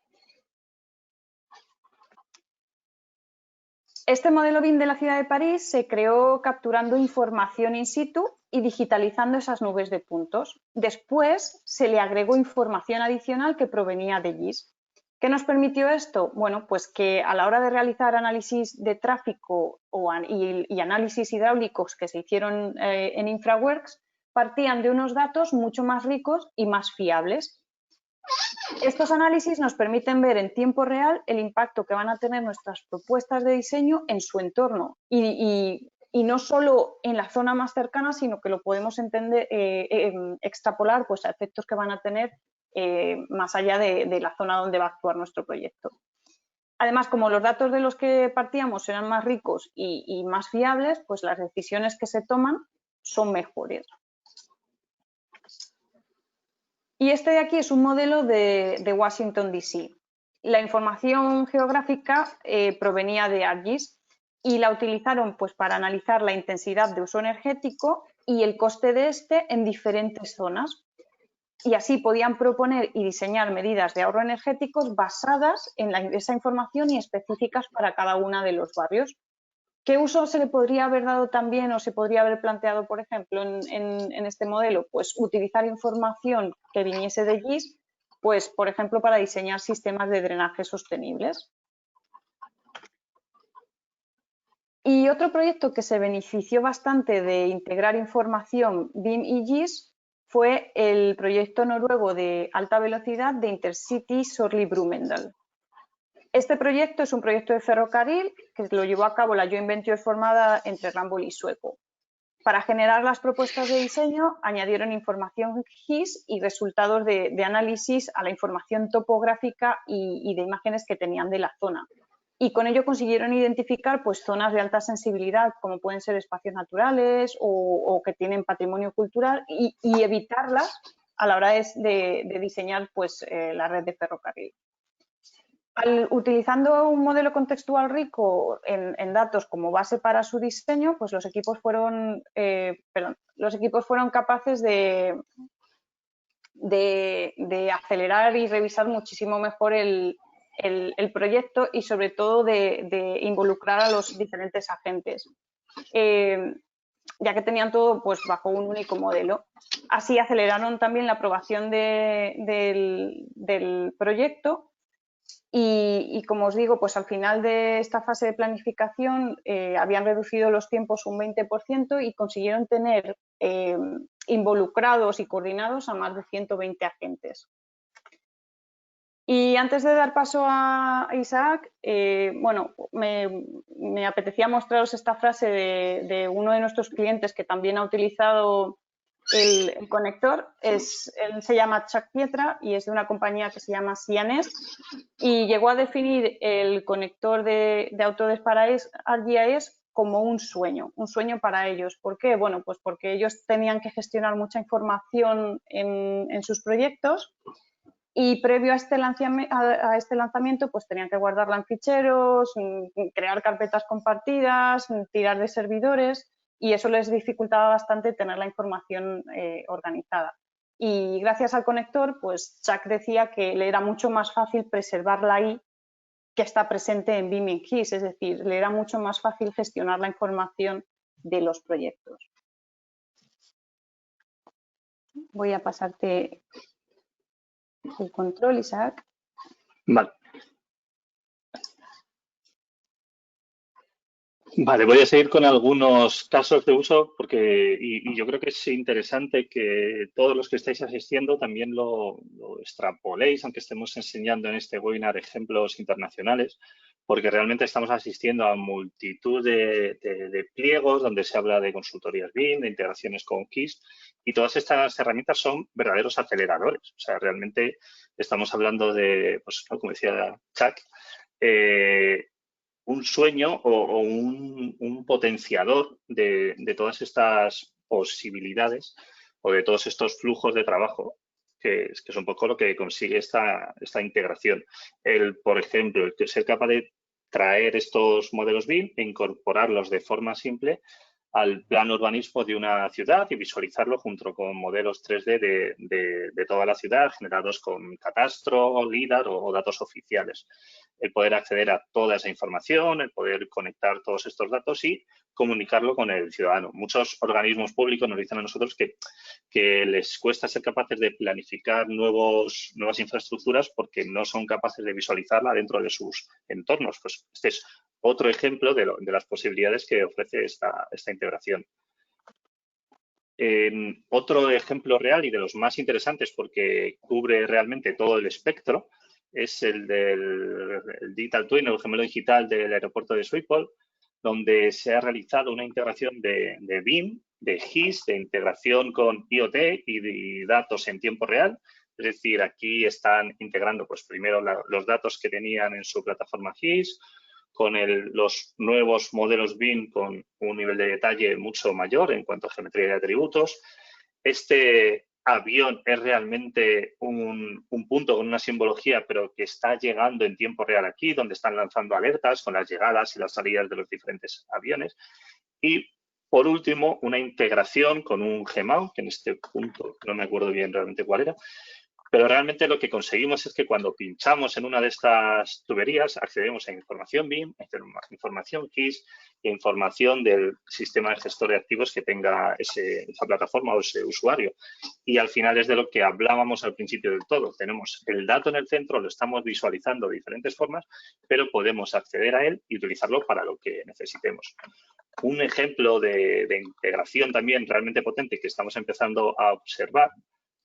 Este modelo BIM de la ciudad de París se creó capturando información in situ y digitalizando esas nubes de puntos. Después se le agregó información adicional que provenía de GIS. ¿Qué nos permitió esto? Bueno, pues que a la hora de realizar análisis de tráfico y análisis hidráulicos que se hicieron en InfraWorks, partían de unos datos mucho más ricos y más fiables. Estos análisis nos permiten ver en tiempo real el impacto que van a tener nuestras propuestas de diseño en su entorno y no solo en la zona más cercana, sino que lo podemos entender, extrapolar pues, a efectos que van a tener más allá de la zona donde va a actuar nuestro proyecto. Además, como los datos de los que partíamos eran más ricos y más fiables, pues las decisiones que se toman son mejores. Y este de aquí es un modelo de Washington, D.C. La información geográfica provenía de ArcGIS y la utilizaron pues, para analizar la intensidad de uso energético y el coste de este en diferentes zonas. Y así podían proponer y diseñar medidas de ahorro energéticos basadas en esa información y específicas para cada uno de los barrios. ¿Qué uso se le podría haber dado también o se podría haber planteado, por ejemplo, en este modelo? Pues utilizar información que viniese de GIS, pues, por ejemplo, para diseñar sistemas de drenaje sostenibles. Y otro proyecto que se benefició bastante de integrar información BIM y GIS fue el proyecto noruego de alta velocidad de Intercity Sorli-Brumunddal. Este proyecto es un proyecto de ferrocarril que lo llevó a cabo la joint venture formada entre Ramboll y Sueco. Para generar las propuestas de diseño añadieron información GIS y resultados de análisis a la información topográfica y de imágenes que tenían de la zona. Y con ello consiguieron identificar pues, zonas de alta sensibilidad como pueden ser espacios naturales o que tienen patrimonio cultural y evitarlas a la hora de diseñar pues, la red de ferrocarril. Utilizando un modelo contextual rico en datos como base para su diseño, pues los equipos fueron capaces de acelerar y revisar muchísimo mejor el el proyecto y sobre todo de involucrar a los diferentes agentes, ya que tenían todo pues, bajo un único modelo. Así aceleraron también la aprobación del proyecto y como os digo, pues al final de esta fase de planificación habían reducido los tiempos un 20% y consiguieron tener involucrados y coordinados a más de 120 agentes. Y antes de dar paso a Isaac, bueno, me apetecía mostraros esta frase de uno de nuestros clientes que también ha utilizado el conector. Él se llama Chuck Pietra y es de una compañía que se llama Cianes y llegó a definir el conector de Autodesk para ArcGIS como un sueño para ellos. ¿Por qué? Bueno, pues porque ellos tenían que gestionar mucha información en sus proyectos. Y previo a este lanzamiento, pues tenían que guardarla en ficheros, crear carpetas compartidas, tirar de servidores y eso les dificultaba bastante tener la información organizada. Y gracias al conector, pues Chuck decía que le era mucho más fácil preservarla ahí que está presente en BIM y en GIS, es decir, le era mucho más fácil gestionar la información de los proyectos. Voy a pasarte el control, Isaac. Vale. Vale, voy a seguir con algunos casos de uso porque y yo creo que es interesante que todos los que estáis asistiendo también lo extrapoléis, aunque estemos enseñando en este webinar ejemplos internacionales, porque realmente estamos asistiendo a multitud de pliegos donde se habla de consultorías BIM, de integraciones con KISS y todas estas herramientas son verdaderos aceleradores. O sea, realmente estamos hablando de, pues, como decía Chuck, un sueño o un potenciador de todas estas posibilidades o de todos estos flujos de trabajo, que es un poco lo que consigue esta integración. Por ejemplo, el ser capaz de traer estos modelos BIM e incorporarlos de forma simple al plano urbanismo de una ciudad y visualizarlo junto con modelos 3D de toda la ciudad generados con catastro, LIDAR o datos oficiales. El poder acceder a toda esa información, el poder conectar todos estos datos y comunicarlo con el ciudadano. Muchos organismos públicos nos dicen a nosotros que les cuesta ser capaces de planificar nuevas infraestructuras porque no son capaces de visualizarla dentro de sus entornos. Pues este es otro ejemplo de las posibilidades que ofrece esta integración. Otro ejemplo real y de los más interesantes porque cubre realmente todo el espectro es el del Digital Twin, el gemelo digital del aeropuerto de Schiphol, donde se ha realizado una integración de BIM, de GIS, de integración con IoT y de datos en tiempo real. Es decir, aquí están integrando, pues primero los datos que tenían en su plataforma GIS, con los nuevos modelos BIM con un nivel de detalle mucho mayor en cuanto a geometría de atributos. Este avión es realmente un punto con una simbología, pero que está llegando en tiempo real aquí, donde están lanzando alertas con las llegadas y las salidas de los diferentes aviones. Y, por último, una integración con un Gmao, que en este punto no me acuerdo bien realmente cuál era, pero realmente lo que conseguimos es que cuando pinchamos en una de estas tuberías accedemos a información BIM, información GIS e información del sistema de gestor de activos que tenga esa plataforma o ese usuario. Y al final es de lo que hablábamos al principio del todo. Tenemos el dato en el centro, lo estamos visualizando de diferentes formas, pero podemos acceder a él y utilizarlo para lo que necesitemos. Un ejemplo de integración también realmente potente que estamos empezando a observar,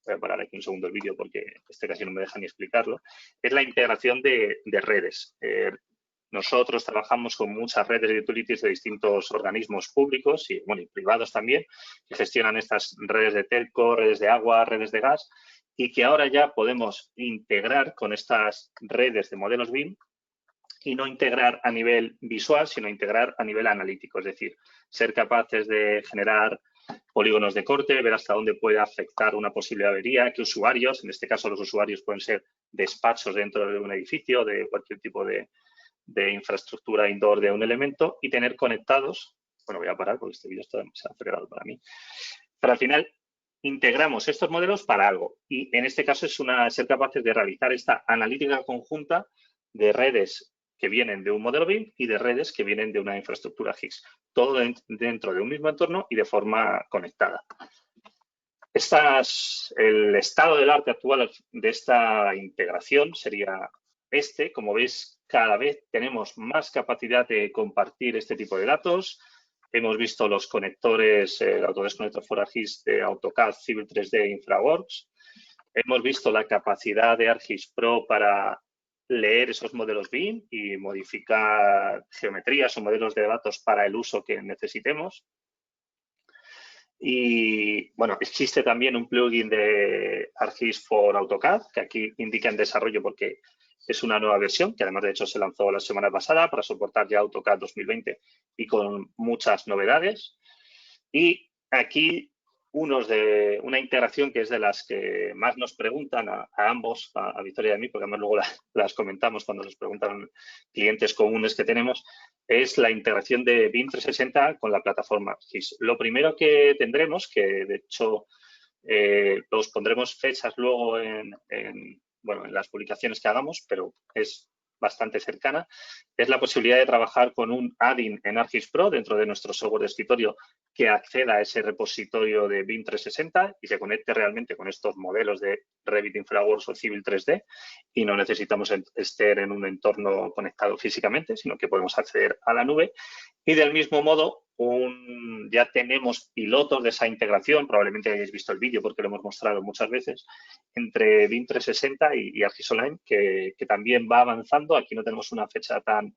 voy a parar aquí un segundo el vídeo porque casi no me deja ni explicarlo, es la integración de redes. Nosotros trabajamos con muchas redes de utilities de distintos organismos públicos y, bueno, y privados también, que gestionan estas redes de telco, redes de agua, redes de gas, y que ahora ya podemos integrar con estas redes de modelos BIM y no integrar a nivel visual, sino integrar a nivel analítico, es decir, ser capaces de generar polígonos de corte, ver hasta dónde puede afectar una posible avería, qué usuarios, en este caso los usuarios pueden ser despachos dentro de un edificio, de cualquier tipo de infraestructura indoor de un elemento y tener conectados, bueno, voy a parar porque este vídeo está demasiado acelerado para mí, pero al final integramos estos modelos para algo y en este caso es ser capaces de realizar esta analítica conjunta de redes que vienen de un modelo BIM y de redes que vienen de una infraestructura GIS. Todo dentro de un mismo entorno y de forma conectada. El estado del arte actual de esta integración sería este. Como veis, cada vez tenemos más capacidad de compartir este tipo de datos. Hemos visto los conectores, el Autodesk Connector for ArcGIS de AutoCAD, Civil 3D, InfraWorks. Hemos visto la capacidad de ArcGIS Pro para leer esos modelos BIM y modificar geometrías o modelos de datos para el uso que necesitemos. Y bueno, existe también un plugin de ArcGIS for AutoCAD, que aquí indica en desarrollo porque es una nueva versión, que además de hecho se lanzó la semana pasada para soportar ya AutoCAD 2020 y con muchas novedades. Y aquí una integración que es de las que más nos preguntan a ambos, a Victoria y a mí, porque además luego las comentamos cuando nos preguntan clientes comunes que tenemos, es la integración de BIM 360 con la plataforma GIS. Lo primero que tendremos, que de hecho os pondremos fechas luego en las publicaciones que hagamos, pero es bastante cercana, es la posibilidad de trabajar con un add-in en ArcGIS Pro dentro de nuestro software de escritorio que acceda a ese repositorio de BIM 360 y se conecte realmente con estos modelos de Revit, InfraWorks o Civil 3D y no necesitamos estar en un entorno conectado físicamente, sino que podemos acceder a la nube. Y del mismo modo, ya tenemos pilotos de esa integración, probablemente hayáis visto el vídeo porque lo hemos mostrado muchas veces, entre BIM 360 y ArcGIS Online, que también va avanzando. Aquí no tenemos una fecha tan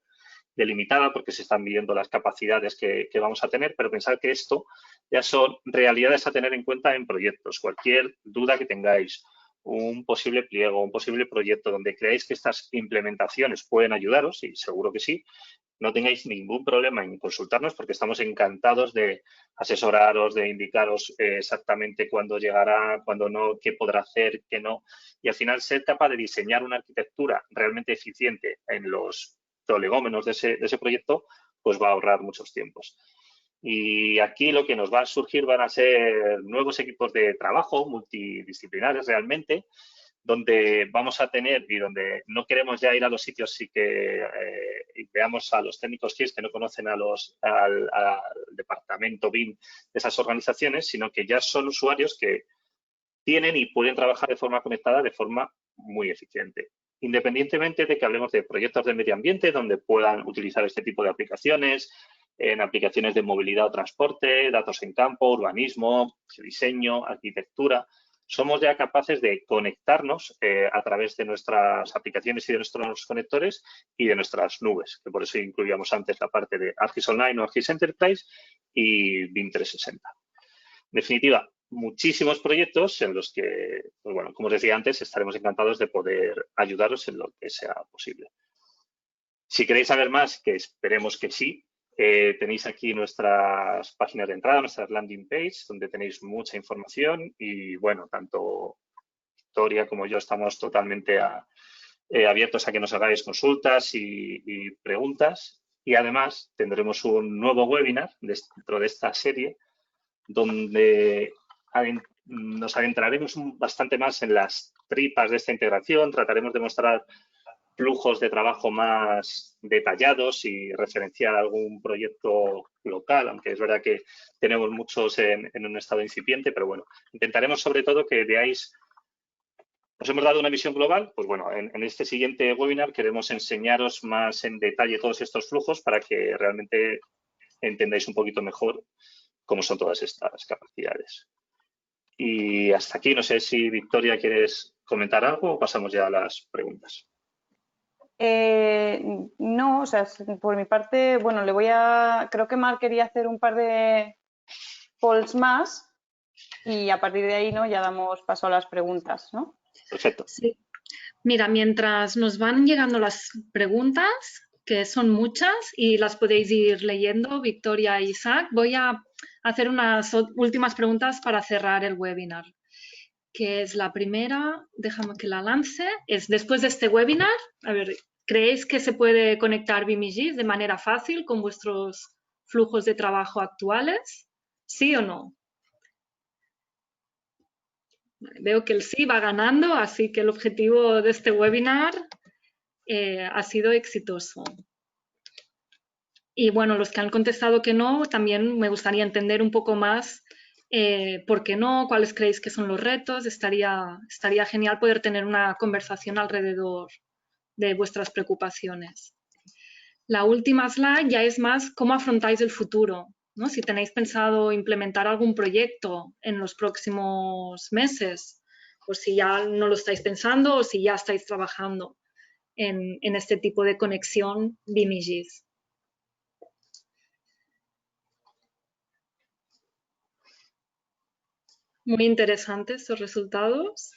delimitada porque se están midiendo las capacidades que vamos a tener, pero pensad que esto ya son realidades a tener en cuenta en proyectos. Cualquier duda que tengáis, un posible pliego, un posible proyecto donde creáis que estas implementaciones pueden ayudaros, y seguro que sí, no tengáis ningún problema en consultarnos porque estamos encantados de asesoraros, de indicaros exactamente cuándo llegará, cuándo no, qué podrá hacer, qué no. Y al final ser capaz de diseñar una arquitectura realmente eficiente en los prolegómenos de ese proyecto, pues va a ahorrar muchos tiempos. Y aquí lo que nos va a surgir van a ser nuevos equipos de trabajo multidisciplinares realmente, donde vamos a tener y donde no queremos ya ir a los sitios y que veamos a los técnicos GIS que no conocen al departamento BIM de esas organizaciones, sino que ya son usuarios que tienen y pueden trabajar de forma conectada de forma muy eficiente. Independientemente de que hablemos de proyectos de medio ambiente donde puedan utilizar este tipo de aplicaciones, en aplicaciones de movilidad o transporte, datos en campo, urbanismo, diseño, arquitectura, somos ya capaces de conectarnos a través de nuestras aplicaciones y de nuestros conectores y de nuestras nubes, que por eso incluíamos antes la parte de ArcGIS Online o ArcGIS Enterprise y BIM 360. En definitiva, muchísimos proyectos en los que, pues bueno, como os decía antes, estaremos encantados de poder ayudaros en lo que sea posible. Si queréis saber más, que esperemos que sí, tenéis aquí nuestras páginas de entrada, nuestras landing page, donde tenéis mucha información y, bueno, tanto Victoria como yo estamos totalmente abiertos a que nos hagáis consultas y preguntas. Y además tendremos un nuevo webinar dentro de esta serie donde nos adentraremos bastante más en las tripas de esta integración, trataremos de mostrar flujos de trabajo más detallados y referenciar algún proyecto local, aunque es verdad que tenemos muchos en un estado incipiente, pero bueno, intentaremos sobre todo que veáis, os hemos dado una visión global, pues bueno, en este siguiente webinar queremos enseñaros más en detalle todos estos flujos para que realmente entendáis un poquito mejor cómo son todas estas capacidades. Y hasta aquí, no sé si Victoria quieres comentar algo o pasamos ya a las preguntas. No, o sea, por mi parte, bueno, creo que Marc quería hacer un par de polls más y a partir de ahí, ¿no? Ya damos paso a las preguntas, ¿no? Perfecto. Sí. Mira, mientras nos van llegando las preguntas, que son muchas y las podéis ir leyendo, Victoria y Isaac, voy a hacer unas últimas preguntas para cerrar el webinar. Que es la primera, déjame que la lance, es después de este webinar, a ver, ¿creéis que se puede conectar BIM y GIS de manera fácil con vuestros flujos de trabajo actuales? ¿Sí o no? Vale, veo que el sí va ganando, así que el objetivo de este webinar ha sido exitoso. Y bueno, los que han contestado que no, también me gustaría entender un poco más por qué no, cuáles creéis que son los retos. Estaría genial poder tener una conversación alrededor de vuestras preocupaciones. La última slide ya es más cómo afrontáis el futuro, ¿no? Si tenéis pensado implementar algún proyecto en los próximos meses, o si ya no lo estáis pensando o si ya estáis trabajando en este tipo de conexión BIM-GIS. Muy interesantes estos resultados.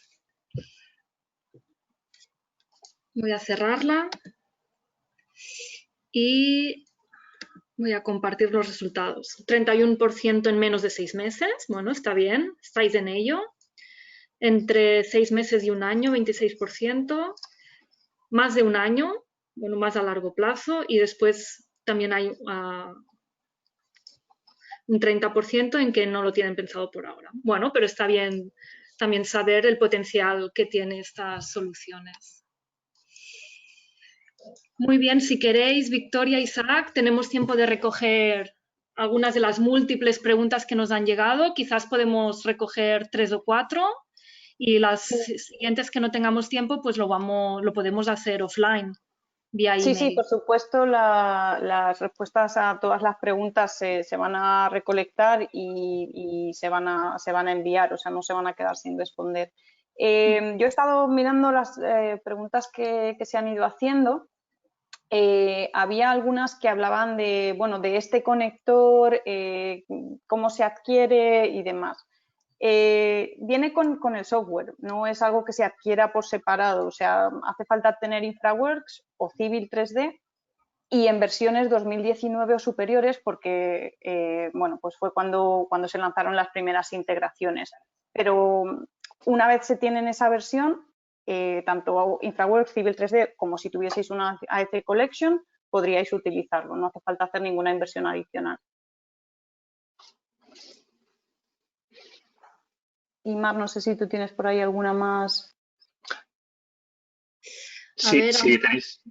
Voy a cerrarla y voy a compartir los resultados. 31% en menos de 6 meses. Bueno, está bien, estáis en ello. Entre 6 meses y un año, 26%. Más de un año, bueno, más a largo plazo. Y después también hay un 30% en que no lo tienen pensado por ahora. Bueno, pero está bien también saber el potencial que tienen estas soluciones. Muy bien, si queréis, Victoria, Isaac, tenemos tiempo de recoger algunas de las múltiples preguntas que nos han llegado. Quizás podemos recoger 3 o 4 y las siguientes que no tengamos tiempo, pues lo podemos hacer offline, vía email. Sí, por supuesto, las respuestas a todas las preguntas se van a recolectar y se van a enviar, o sea, no se van a quedar sin responder. Yo he estado mirando las preguntas que se han ido haciendo. Había algunas que hablaban de, bueno, de este conector, cómo se adquiere y demás. Viene con el software, no es algo que se adquiera por separado, o sea, hace falta tener InfraWorks o Civil 3D y en versiones 2019 o superiores porque, bueno, pues fue cuando se lanzaron las primeras integraciones. Pero una vez se tiene esa versión, tanto InfraWorks, Civil 3D, como si tuvieseis una AEC Collection, podríais utilizarlo, no hace falta hacer ninguna inversión adicional. Y Mar, no sé si tú tienes por ahí alguna más. Sí, tenéis.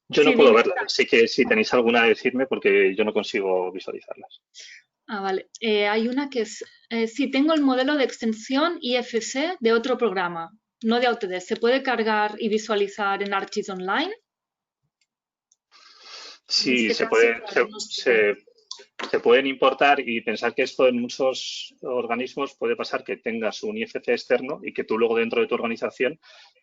Yo no puedo verlas, así que si tenéis alguna, decirme porque yo no consigo visualizarlas. Vale. Hay una que es, sí, tengo el modelo de extensión IFC de otro programa, no de Autodesk. ¿Se puede cargar y visualizar en ArcGIS Online? Sí, se pueden importar y pensar que esto en muchos organismos puede pasar que tengas un IFC externo y que tú luego dentro de tu organización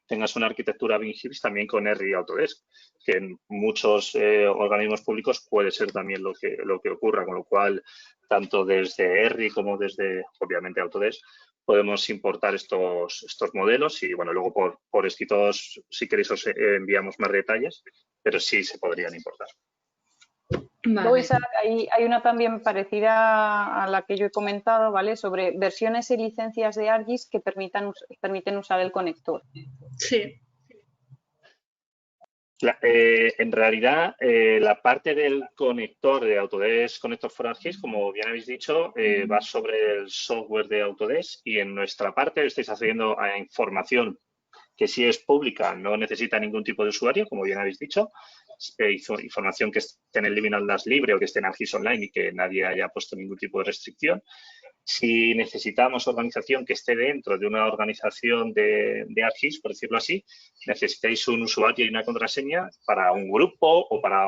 tengas una arquitectura BIM-GIS también con R y Autodesk, que en muchos organismos públicos puede ser también lo que ocurra, con lo cual tanto desde R como desde, obviamente, Autodesk podemos importar estos modelos y, bueno, luego por escritos, si queréis, os enviamos más detalles, pero sí se podrían importar. Vale. Luego, Isaac, hay una también parecida a la que yo he comentado, ¿vale? Sobre versiones y licencias de ArcGIS que permiten usar el conector. Sí. En realidad, la parte del conector de Autodesk Connector for ArcGIS, como bien habéis dicho, va sobre el software de Autodesk y en nuestra parte estáis accediendo a información que si es pública no necesita ningún tipo de usuario, como bien habéis dicho, información que esté en el Liminal NAS libre o que esté en ArcGIS Online y que nadie haya puesto ningún tipo de restricción. Si necesitamos organización que esté dentro de una organización de ArcGIS, por decirlo así, necesitáis un usuario y una contraseña para un grupo o para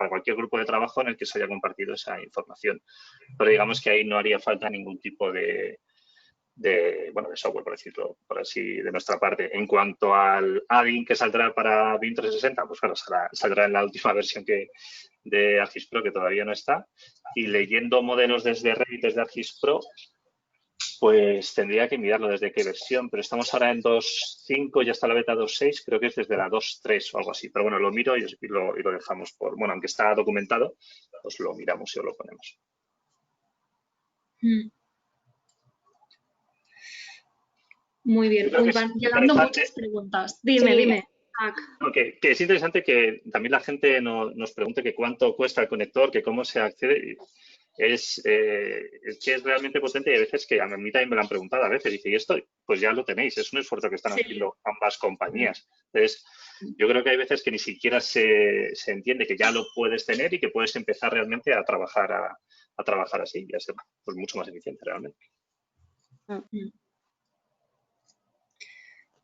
cualquier grupo de trabajo en el que se haya compartido esa información. Pero digamos que ahí no haría falta ningún tipo de software, por decirlo por así, de nuestra parte. En cuanto al add-in que saldrá para BIM 360, pues claro, saldrá en la última versión de ArcGIS Pro, que todavía no está. Y leyendo modelos desde Revit, desde ArcGIS Pro, pues tendría que mirarlo desde qué versión, pero estamos ahora en 2.5, ya está la beta 2.6, creo que es desde la 2.3 o algo así. Pero bueno, lo miro y lo dejamos por, bueno, aunque está documentado, pues lo miramos y os lo ponemos. Muy bien, van llegando muchas preguntas. Dime. Que es interesante que también la gente nos pregunte que cuánto cuesta el conector, que cómo se accede. es que es realmente potente y hay veces que a mí también me lo han preguntado a veces. Dice, y esto, pues ya lo tenéis, es un esfuerzo que están haciendo ambas compañías. Entonces, yo creo que hay veces que ni siquiera se entiende que ya lo puedes tener y que puedes empezar realmente a trabajar así y a ser pues, mucho más eficiente realmente.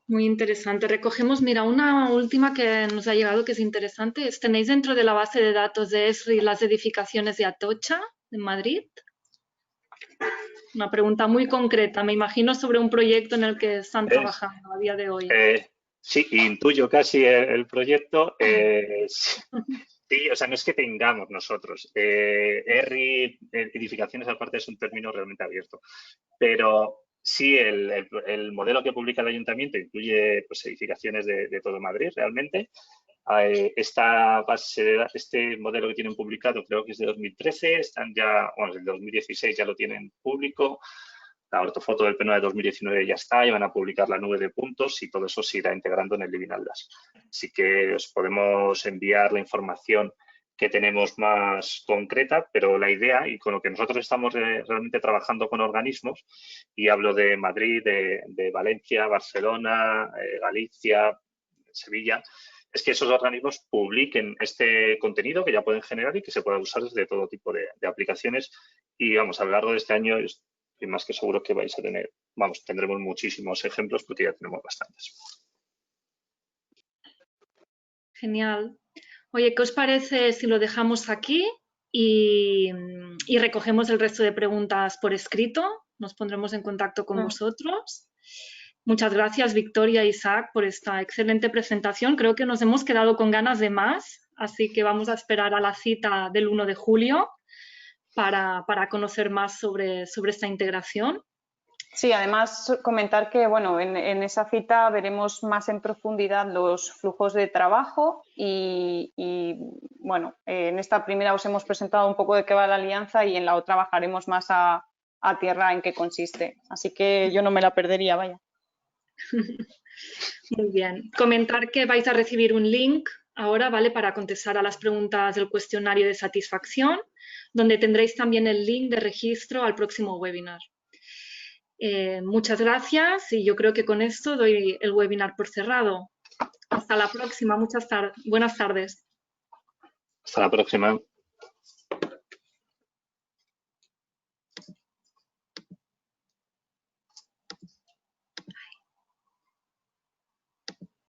Muy interesante. Recogemos, mira, una última que nos ha llegado que es interesante. ¿Tenéis dentro de la base de datos de ESRI las edificaciones de Atocha, en Madrid? Una pregunta muy concreta, me imagino sobre un proyecto en el que están trabajando a día de hoy. Sí, intuyo casi el proyecto. Sí, o sea, no es que tengamos nosotros. ERRI, edificaciones aparte, es un término realmente abierto. Pero sí, el modelo que publica el ayuntamiento incluye pues, edificaciones de todo Madrid, realmente. Este modelo que tienen publicado creo que es de 2013, están ya, bueno, el de 2016 ya lo tienen público. La ortofoto del pleno de 2019 ya está y van a publicar la nube de puntos y todo eso se irá integrando en el Living Atlas. Así que os podemos enviar la información que tenemos más concreta, pero la idea y con lo que nosotros estamos realmente trabajando con organismos, y hablo de Madrid, de Valencia, Barcelona, Galicia, Sevilla, es que esos organismos publiquen este contenido que ya pueden generar y que se pueda usar desde todo tipo de aplicaciones. Y vamos, a lo largo de este año estoy más que seguro que vais a tener, vamos, tendremos muchísimos ejemplos porque ya tenemos bastantes. Genial. Oye, ¿qué os parece si lo dejamos aquí y recogemos el resto de preguntas por escrito? Nos pondremos en contacto con vosotros. Muchas gracias, Victoria e Isaac, por esta excelente presentación. Creo que nos hemos quedado con ganas de más, así que vamos a esperar a la cita del 1 de julio para conocer más sobre esta integración. Sí, además comentar que bueno, en esa cita veremos más en profundidad los flujos de trabajo y bueno, en esta primera os hemos presentado un poco de qué va la alianza y en la otra bajaremos más a tierra en qué consiste. Así que yo no me la perdería, vaya. Muy bien. Comentar que vais a recibir un link ahora, ¿vale? Para contestar a las preguntas del cuestionario de satisfacción, donde tendréis también el link de registro al próximo webinar. Muchas gracias y yo creo que con esto doy el webinar por cerrado. Hasta la próxima. Buenas tardes. Hasta la próxima.